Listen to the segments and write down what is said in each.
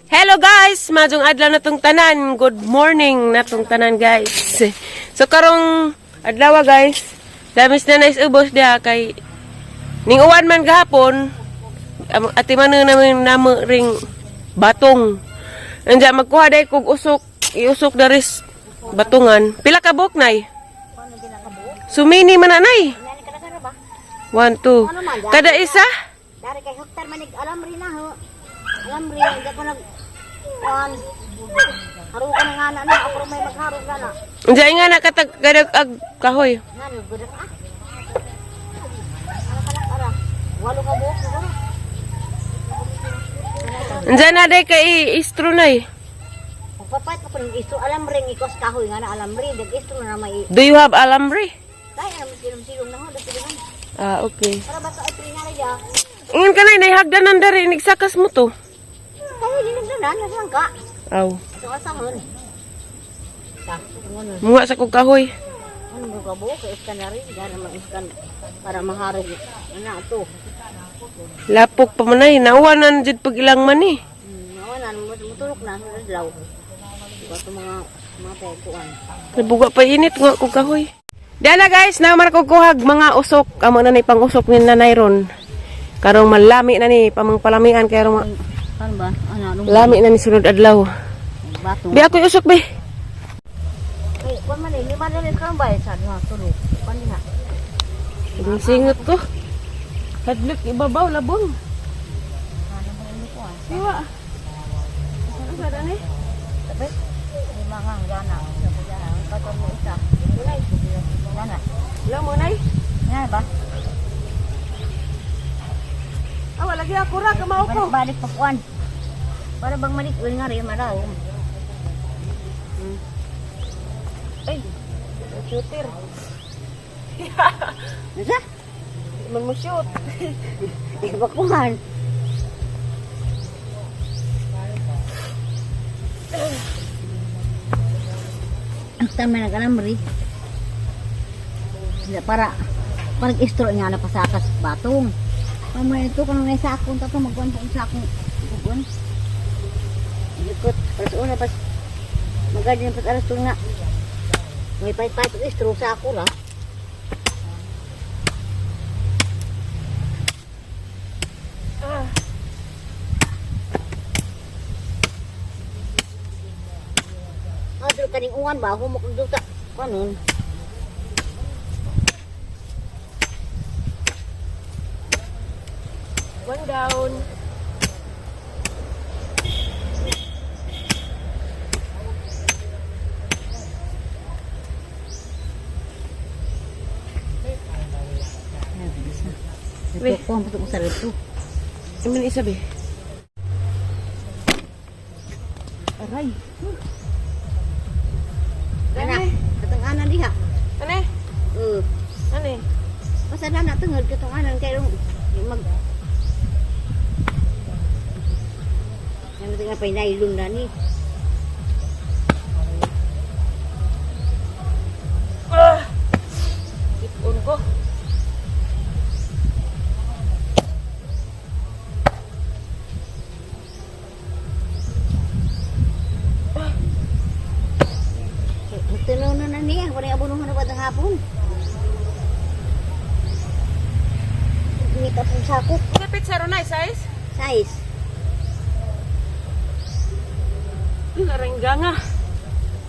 Hello guys, majong adlaw na tong tanan. Good morning na tong tanan guys. So karong adlaw guys, damis na nice ubos dia kay ning uwan man gahapon. Ati man namin namo ring batong. Anja magkuha day kog usok, iusok daris batungan. Pila ka buok nay? Sumini man nay. 1 2. Kada isa? Dari kay hektar manig alam rin na ho. Alam rin hindi ko nag haro ka nga na ako may magharo ka na. Anja nga na katag gadag ag kahoy. Nano gudak ah. Ara. Walo ka buok siguro. Anja na day kay istro nay. Pagpapait ko ng istro alam rin ikos kahoy nga na alam rin dag istro na may. Do you have alambre? Kaya alam silong-silong na ho dito. Ah, okay. Para ba to ay prinara dia? Ingon ka na, hagdanan dari, nagsakas mo to. Kaya dinagdanan nasaan ka? Aw. Ito asahon. Ta, ngono. Munga sa kong kahoy. Ano mo ka buok kay iskan na rin para mag-iskan para maharog. Ana to. Lapok pa manay, nauwanan dyan pag ilang man eh. Nawanan mutulok na sa adlaw. Ito mga pekuan. Nabuga pa init nga kong kahoy. Diyan na guys, naman ako kuhag mga usok. Amo na ni pang usok ni Nanay Ron. Karong malami na ni, pamang palamian. Kaya Ano ba? Ano? lami na ni sunod adlaw. Bato. Bi ako usok be. Ay, kung man ni man ni kan bay sa mga tulog. Pan na. Singot ko. Hadlok ibabaw labong. Ano ba ni ko ah? Siwa. Ano sa dani? Tabi. Ni mga gana sa pujahan. Katon mo isa. Kulay. Gana. Wala mo nay. Nga ba? Awa lagi ako ra kamao ko. Balik pa kuan. Para bang manikul nga rin maraw. Ay. Shooter. Nasa? Man mo shoot. Iba kuhan. Ang tama na kalamri. Para istro niya na pasakas batong. Mamaya ito kung may sakong tapos magkuhan po sa akong kukuhan. Ikot. Pas una pas magadyan pas alas nga. May pait-pait istro sa ako lah. Adro kaning uwan ba humok ang duta. Kanon. One down. Ito ko ang puto ko sa rito. Iman isa be. Aray. Anak, katong anan diha. Ane? Ane? Basta na natungod katong anan kay mag yang tengah pinailon na ni. Ipon ko. Tunaw na niya, wala abunuhan na ba ng hapon? Ini tapong sakop, Kapit sa ronay, size? size. Yung arangga nga.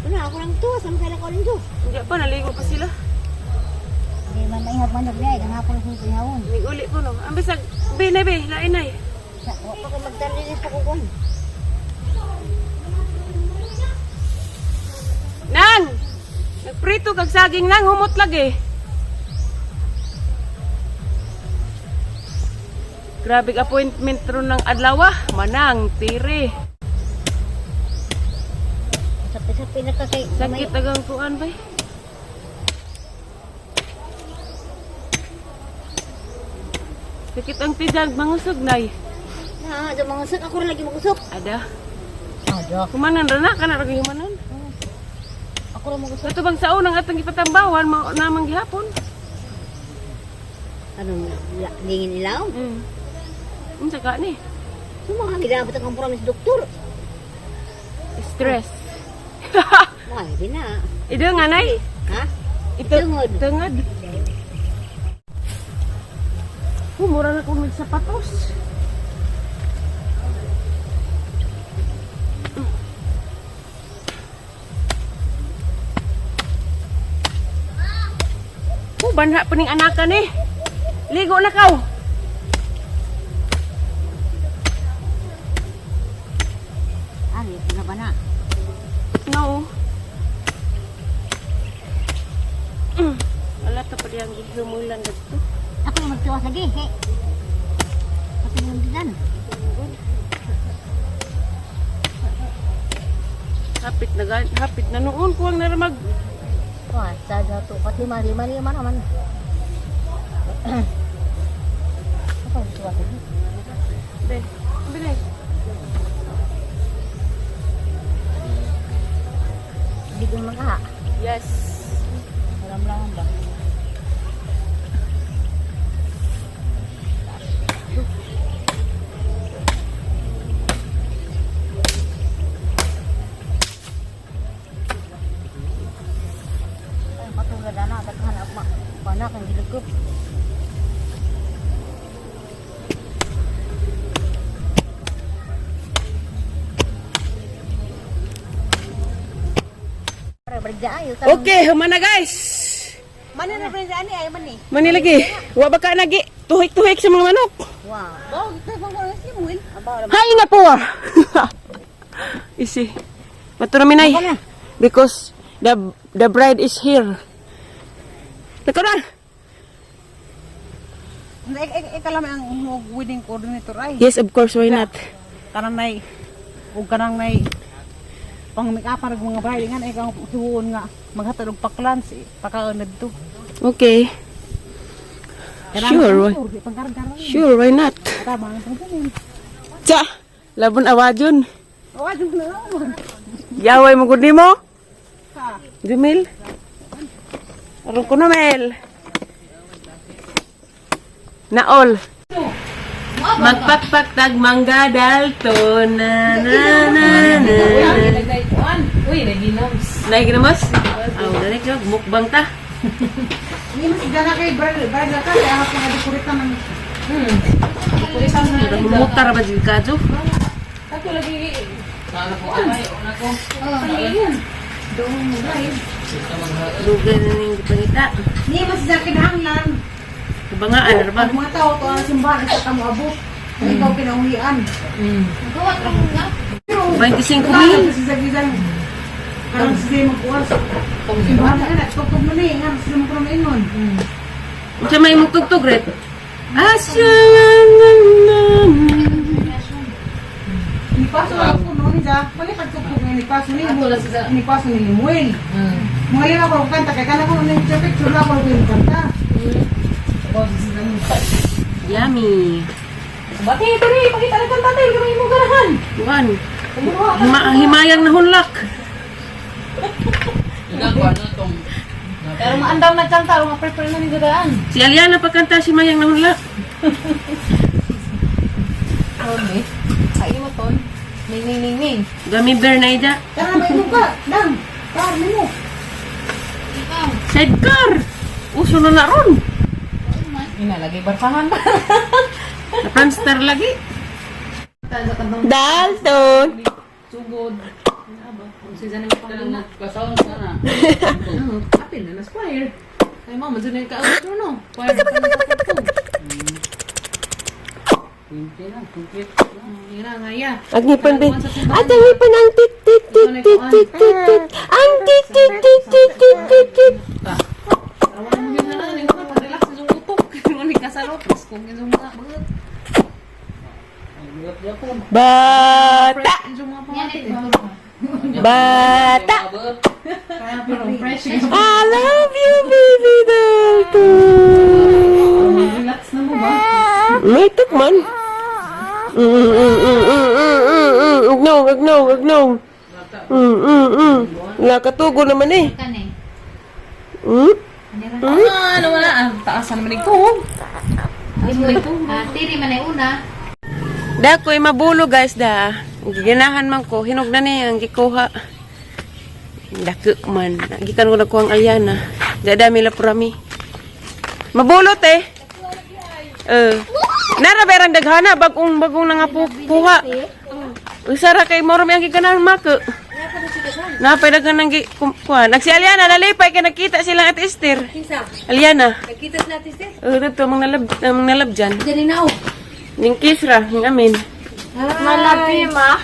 Ano, ako lang to, sama kailan ko rin to. Hindi pa, naligo pa sila. Hindi man maihap man niya, ang hapon ng susunahon. May uli ko no. Ang bisag, be, lain ay. Wala ko magtalilis pa ko kon. Nang! Nagprito kag saging nang, humot lagi. Grabe appointment ron ng adlaw, manang, tiri. Sapi-sapi na kakay. Sakit agang kuan ba? Sakit ang tiyan, mangusog nay. Na, sa mga usok, ako rin lagi mag-usok. Ada. Ada. Kumanan ra na, kana ra humanan. Ako rin mag-usok. Ito bang sao nang atong ipatambawan, namang gihapon. Ano, dingin ilaw? Unsa ka ni? Sumakang ginabat ang promise doktor. Stress. Ay, di na. Ito nga, Nay. Ha? Ito, Tungod. tungod. Mura na kung sapatos. Banha pa ning anakan eh. Ligo na kaw. Ari, na ba na? No. Wala ta pa diyang humulan dito. Ako yung magtuwas lagi. He. Ako yung dinan. Hapit na noon kuwang naramag. Wah, sa dato. Pati mali-mali naman. Ako yung magtuwas lagi. Be, bili. Hindi ko mag-aha. Yes. Maram-ram ba? Ay, patulad na naghanap ma. Panak ang gilagop. Para berjaya. Okay, humana guys. Mana na rin ani ay man ni. Mani lagi. Wa ba ka nagi tuhik-tuhik sa mga manok. Wow. Bawo kita bang ko si Will. Aba. Hay na po. Isi. Mato na minay. Because the bride is here. Nakaroon. Ikalam ang wedding coordinator ay. Yes, of course, why not? Kanang nay ug kanang nay pang make-up rag mga bride nga ikaw suwon nga maghatag og paklan si pakaunad to. Okay. Sure, why? Pangkaran-karan. Sure, why not? Tama ang pangkaran. Tsa, labon awadyon. Oh, adun na naman. Yaway mo gud nimo? Ha. Jumil. Aron ko na Mel. Naol. Magpakpak tag mangga dalton na na na na. Uy, naginams. Naiginamos? Aw, dali ko mukbang ta. Ni mas gana kay bride ka kaya ako nga dekorita man. Dekorita man. Mutar ba jud kadto? Ako lagi. Sana po ay una ko. Dugay na ning gipangita. Ni mas zakidhanglan. Kubangaan ra ba? Ang mga tao to ang simbahan sa kamo abot. Ikaw kinauhian. Gawat ra mo nga. 25,000. Si Zagizang. Karang sige magkuwas. Simbahan na na. Tukog mo ni. Nga, sila mo ko naman inon. Unsa may mugtugtog ret? Asya. Inipaso lang ko noon niya. Wala pagtukog nga inipaso ni mo. Inipaso ni Limuel. Mga lima ko kanta. Kaya kana ko nung picture lang ko yung kanta. Yummy. Bati, tiri. Pakita na kanta tayo. Kamay mo ganahan. Kuan. Himayang nahunlak. Pero maandam na kanta. Mga prepare na ni Gadaan. Si Aliana pagkanta si Mayang nahunlak. Okay. Ay mo ton. Ning. Gummy bear na ida. Tara ba mo ka? Dang. Par mo. Sidecar. Uso na na ron. Inalagay barsahan. Friendster lagi. Dalton. Sugod. Si Zana mo pang na. Kasawang sana. Apil na na-squire. Ay mama, dyan yung kaawit mo no. Yun na nga ya. Agnipan din. At agnipan ang tit tit tit tit tit tit tit. Ang tit tit tit tit tit tit tit. Awan mo yun na lang. Hindi ko pa-relax sa yung utok. Kung ka sa lopes. Kung yung mga bagat. Bata. Yung mga pamatik. Bata. Kaya pero fresh. I love you, baby Dalton. Relax na mo ba? May tukman. Agnaw. Wala katugo naman eh. Ano wala? Taasan naman ito. Tiri man ay una. Da ko'y mabulo guys da. Giganahan man ko. Hinog na niya ang gikuha. Dako man. Gikan ko na ko ang alyana. Dami la purami. Mabulot eh. Naraberang daghana bagong nangapuha. Usara kay morami ang giganahan mako. Napay dagan nang kuha. Nagsi Alyana nalipay kay nakita silang Ate Esther. Alyana. Nakita natin sis. Dito mga nalab dyan. Diyan na. Ning Kisra, ning amin. Malapi ma.